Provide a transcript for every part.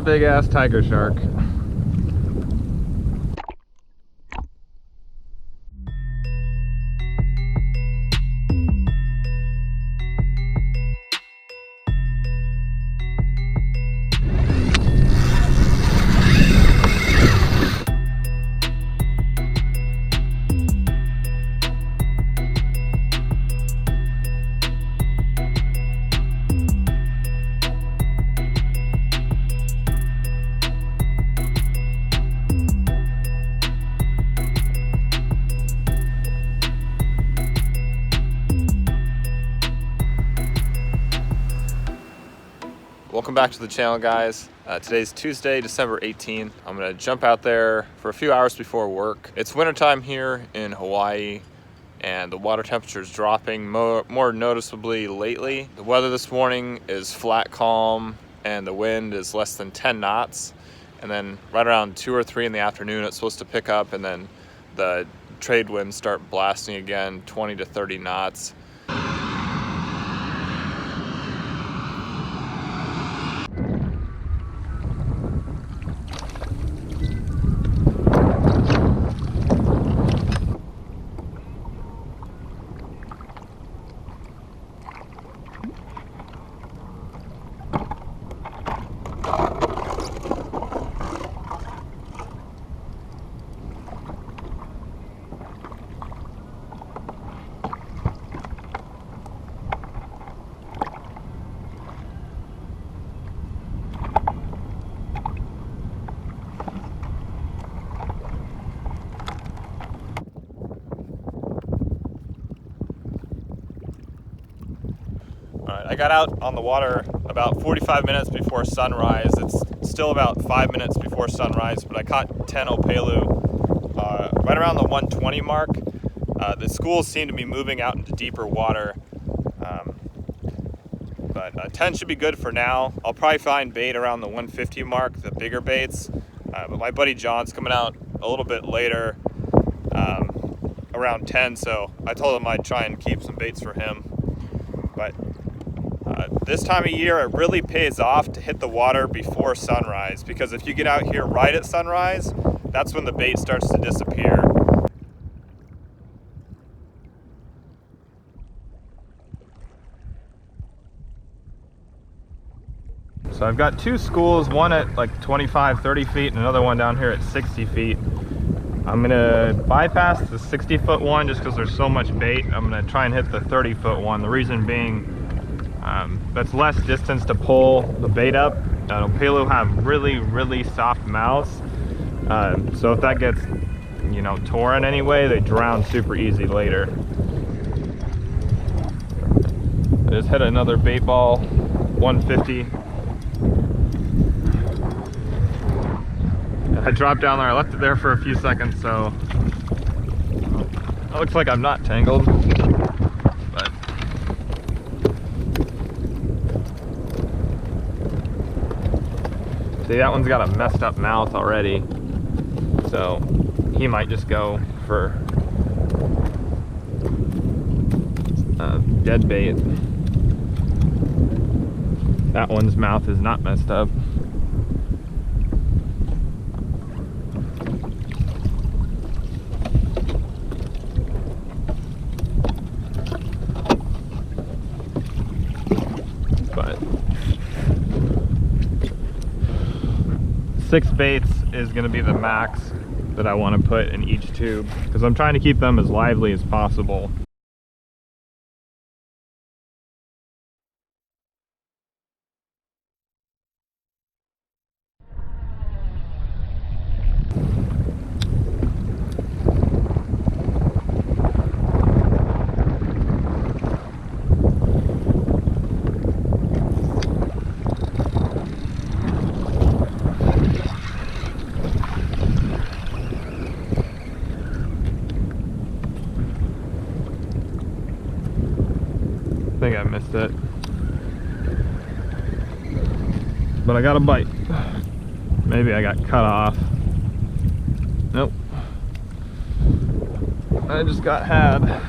big ass tiger shark. Welcome back to the channel, guys. Today's Tuesday, December 18th. I'm gonna jump out there for a few hours before work. It's wintertime here in Hawaii and the water temperature is dropping more noticeably lately. The weather this morning is flat calm and the wind is less than 10 knots. And then right around 2 or 3 in the afternoon, it's supposed to pick up, and then the trade winds start blasting again, 20 to 30 knots. I got out on the water about 45 minutes before sunrise. It's still about 5 minutes before sunrise, but I caught 10 opelu right around the 120 mark. The schools seem to be moving out into deeper water, but 10 should be good for now. I'll probably find bait around the 150 mark, the bigger baits, but my buddy John's coming out a little bit later, around 10, so I told him I'd try and keep some baits for him. But this time of year, it really pays off to hit the water before sunrise, because if you get out here right at sunrise, that's when the bait starts to disappear. So I've got 2 schools, one at like 25, 30 feet and another one down here at 60 feet. I'm gonna bypass the 60-foot one just because there's so much bait. I'm gonna try and hit the 30-foot one. The reason being, that's less distance to pull the bait up. Opelu have really soft mouths, so if that gets, you know, torn anyway, they drown super easy later. I just hit another bait ball, 150. I dropped down there, I left it there for a few seconds, so it looks like I'm not tangled. But see, that one's got a messed up mouth already, so he might just go for dead bait. That one's mouth is not messed up. But 6 baits is going to be the max that I want to put in each tube, because I'm trying to keep them as lively as possible. I think I missed it, but I got a bite. Maybe I got cut off. Nope, I just got had.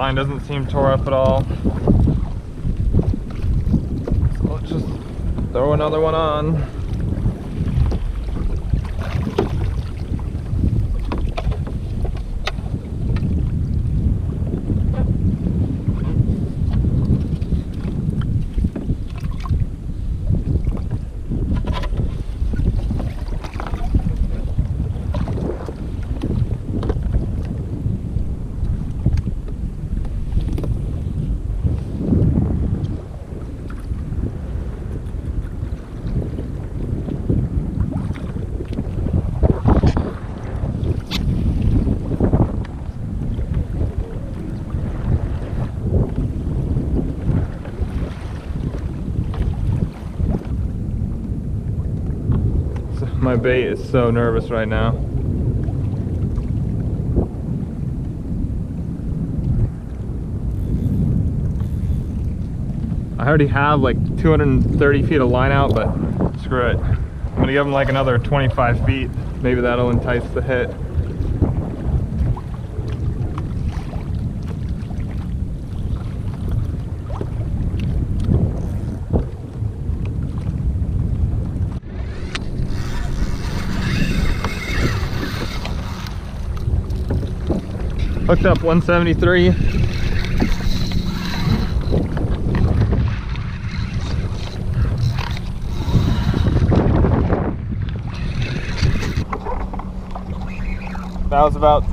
Line doesn't seem tore up at all. So let's just throw another one on. My bait is so nervous right now. I already have like 230 feet of line out, but screw it. I'm gonna give him like another 25 feet. Maybe that'll entice the hit. Hooked up 173. That was about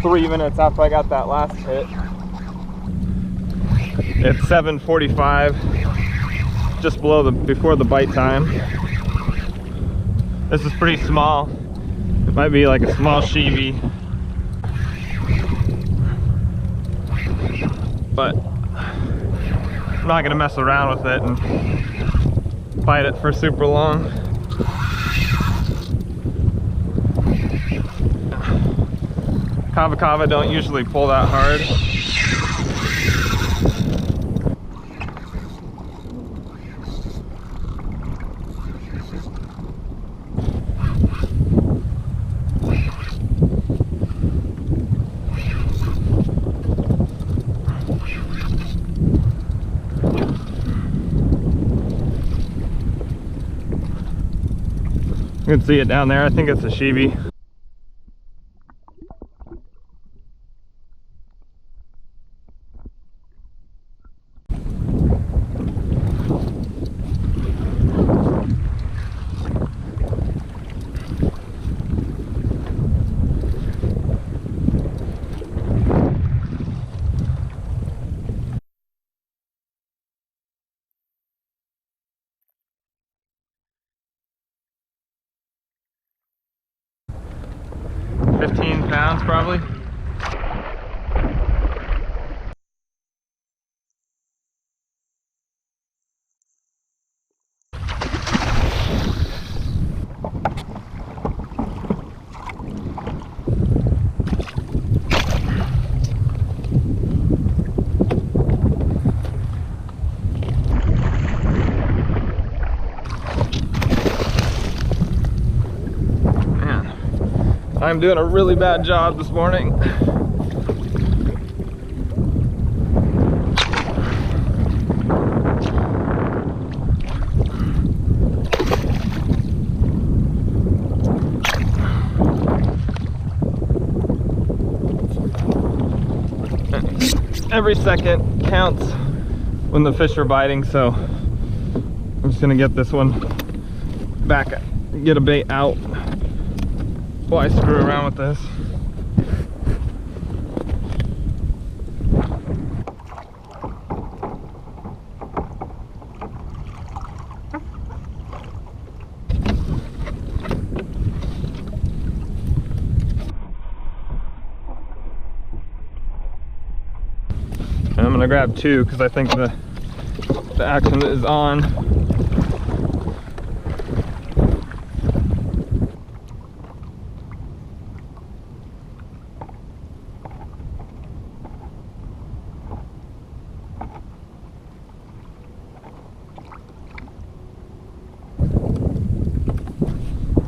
3 minutes after I got that last hit. It's 7:45, just before the bite time. This is pretty small. It might be like a small sheepy. But I'm not gonna mess around with it and fight it for super long. Kava don't usually pull that hard. You can see it down there. I think it's a sheepy. £15 probably. I'm doing a really bad job this morning. Every second counts when the fish are biting, so I'm just gonna get this one back, get a bait out. Why screw around with this? And I'm gonna grab two because I think the action is on.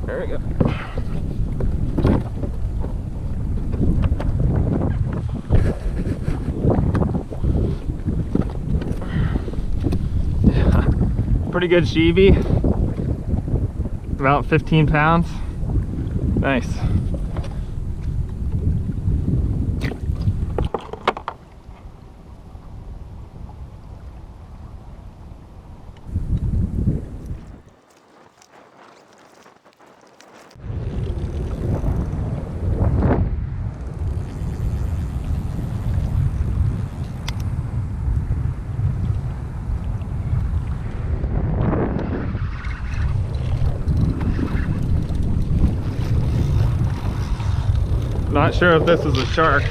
There we go. pretty good sheebie. About 15 pounds. Nice. Not sure if this is a shark.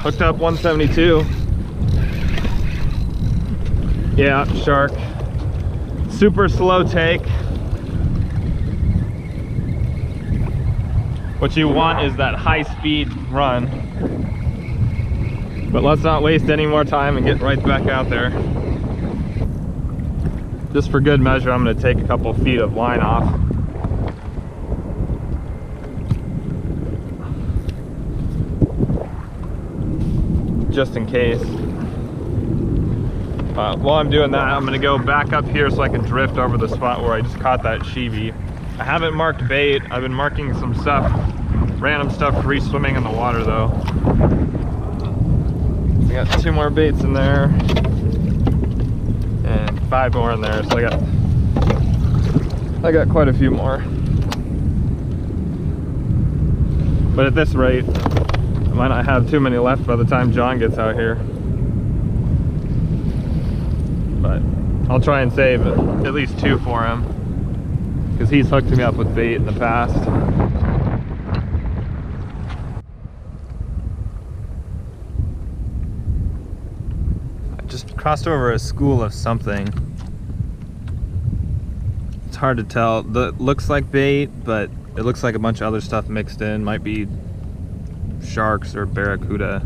Hooked up 172. Yeah, shark. Super slow take. What you want is that high speed run. But let's not waste any more time and get right back out there. Just for good measure, I'm going to take a couple feet of line off. Just in case. While I'm doing that, I'm gonna go back up here so I can drift over the spot where I just caught that sheebie. I haven't marked bait. I've been marking some stuff, random stuff free swimming in the water though. I got 2 more baits in there and 5 more in there, so I got quite a few more. But at this rate, I might not have too many left by the time John gets out here. But I'll try and save at least 2 for him, because he's hooked me up with bait in the past. I just crossed over a school of something. It's hard to tell. It looks like bait, but it looks like a bunch of other stuff mixed in. Might be sharks or barracuda.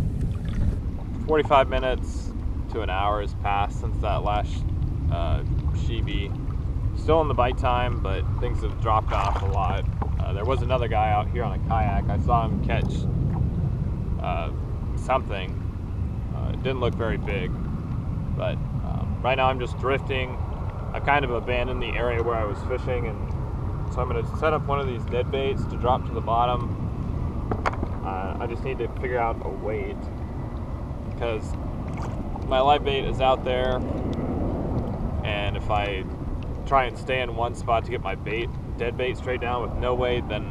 45 minutes to an hour has passed since that last sheebie. Still in the bite time, but things have dropped off a lot. There was another guy out here on a kayak. I saw him catch something. It didn't look very big, but right now I'm just drifting. I've kind of abandoned the area where I was fishing, and so I'm going to set up one of these dead baits to drop to the bottom. I just need to figure out a weight, because my live bait is out there, and if I try and stay in one spot to get my dead bait straight down with no weight, then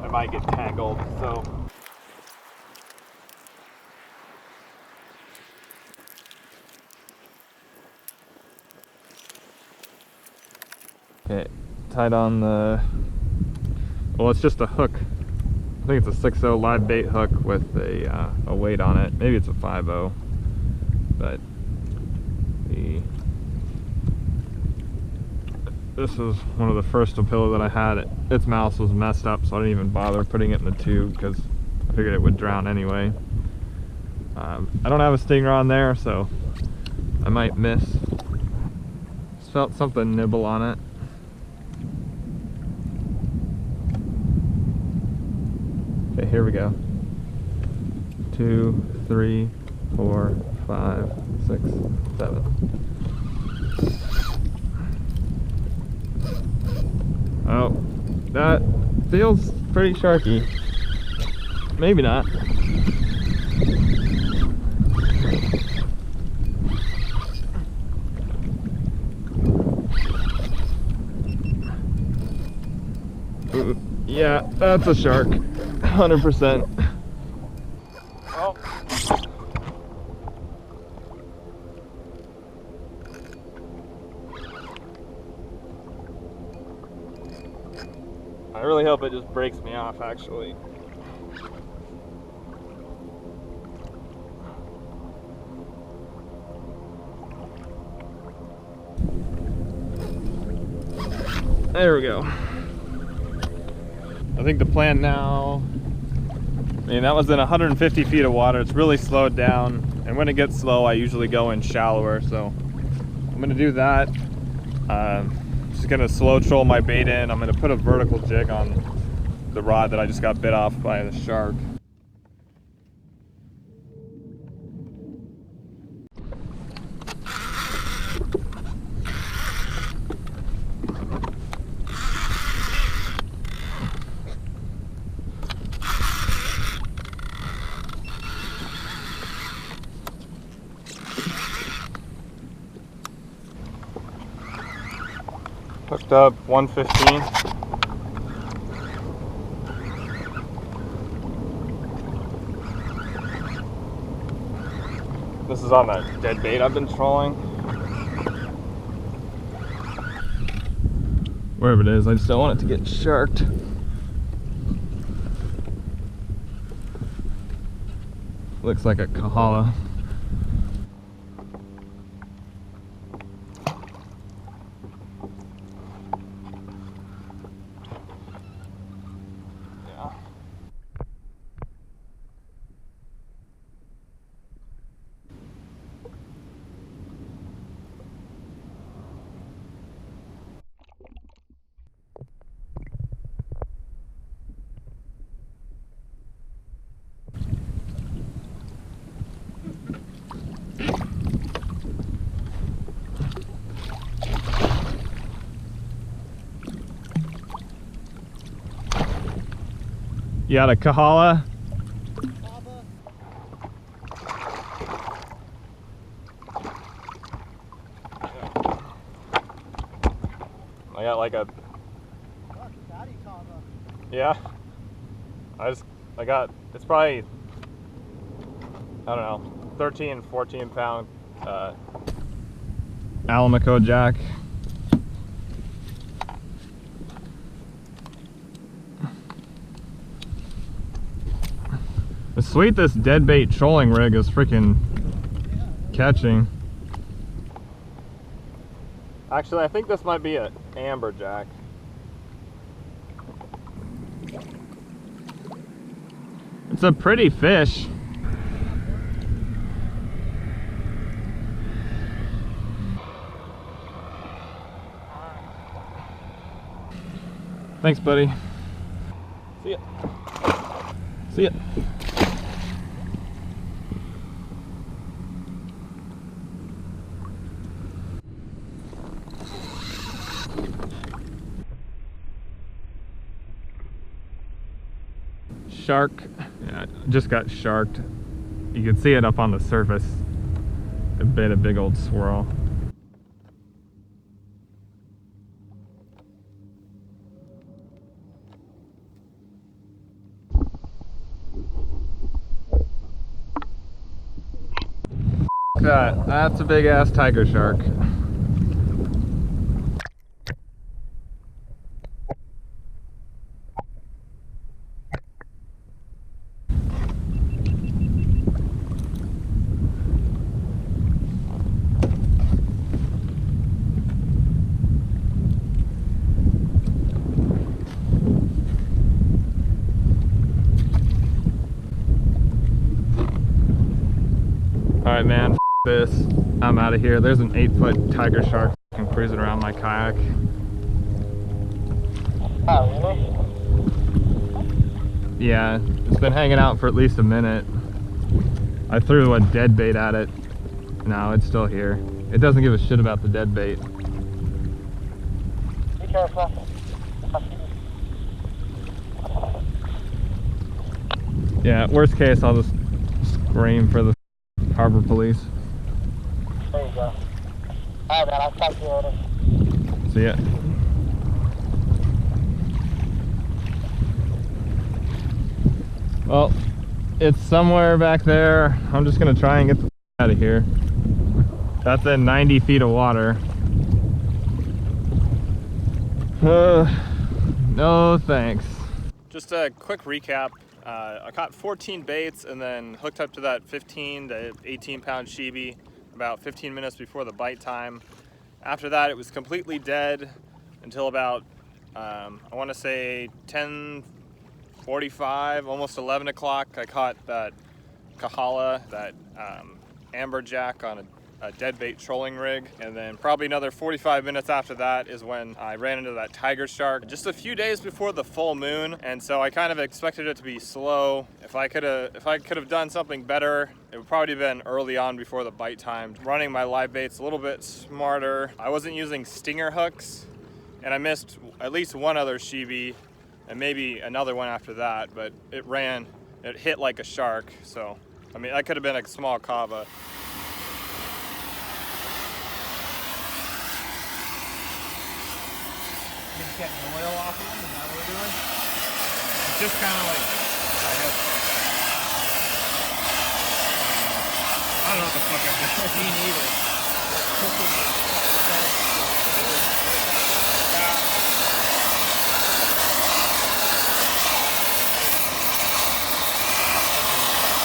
I might get tangled. So okay, tied on the, well, it's just a hook. I think it's a 6.0 live bait hook with a weight on it. Maybe it's a 5.0, but this is one of the first Opila that I had. Its mouth was messed up, so I didn't even bother putting it in the tube because I figured it would drown anyway. I don't have a stinger on there, so I might miss. Just felt something nibble on it. Okay, here we go. 2, 3, 4, 5, 6, 7. Oh, that feels pretty sharky. Maybe not. Ooh, yeah, that's a shark. 100%. Oh. I really hope it just breaks me off, actually. There we go. I think the plan now, I mean, that was in 150 feet of water. It's really slowed down, and when it gets slow, I usually go in shallower, so I'm gonna do that. Just gonna slow troll my bait in. I'm gonna put a vertical jig on the rod that I just got bit off by the shark. up 115. This is on that dead bait I've been trolling. Wherever it is, I just don't want it to get sharked. Looks like a kahala. You got a kahala? I got like a... Yeah. It's probably, I don't know, 13, 14 pound Alamaco jack. It's sweet this dead bait trolling rig is freaking catching. Actually, I think this might be an amberjack. It's a pretty fish. Thanks, buddy. See ya. See ya. Shark. Yeah, just got sharked. You can see it up on the surface. It bit a big old swirl. That's a big ass tiger shark. Alright man, f this. I'm out of here. There's an 8-foot tiger shark cruising around my kayak. Oh, really? Yeah, it's been hanging out for at least a minute. I threw a dead bait at it. No, it's still here. It doesn't give a shit about the dead bait. Be careful. Yeah, worst case, I'll just scream for the harbor police. There you go. Alright, man, I'll talk to you later. See ya. Well, it's somewhere back there. I'm just gonna try and get the out of here. That's in 90 feet of water. No thanks. Just a quick recap. I caught 14 baits and then hooked up to that 15 to 18 pound sheebie about 15 minutes before the bite time. After that, it was completely dead until about, I want to say 10:45, almost 11 o'clock. I caught that kahala, that amberjack on a dead bait trolling rig, and then probably another 45 minutes after that is when I ran into that tiger shark just a few days before the full moon, and so I kind of expected it to be slow. If I could have done something better, it would probably have been early on before the bite time. Running my live baits a little bit smarter. I wasn't using stinger hooks, and I missed at least one other sheebie and maybe another one after that, but it hit like a shark. So I mean, that could have been a small kava. Just getting oil off of them, is that what we're doing? It's just kind of like, I guess, I don't know what the fuck I'm doing. Me neither. Cooking it.